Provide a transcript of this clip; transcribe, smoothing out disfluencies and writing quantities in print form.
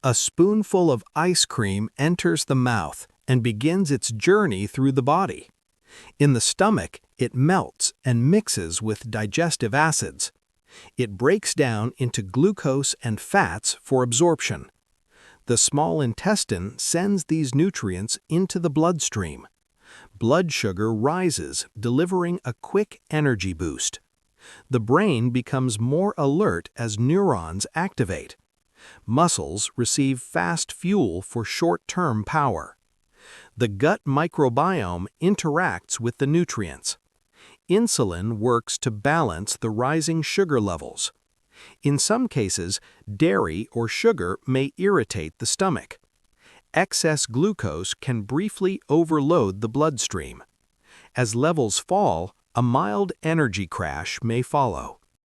A spoonful of ice cream enters the mouth and begins its journey through the body. In the stomach, it melts and mixes with digestive acids. It breaks down into glucose and fats for absorption. The small intestine sends these nutrients into the bloodstream. Blood sugar rises, delivering a quick energy boost. The brain becomes more alert as neurons activate. Muscles receive fast fuel for short-term power. The gut microbiome interacts with the nutrients. Insulin works to balance the rising sugar levels. In some cases, dairy or sugar may irritate the stomach. Excess glucose can briefly overload the bloodstream. As levels fall, a mild energy crash may follow.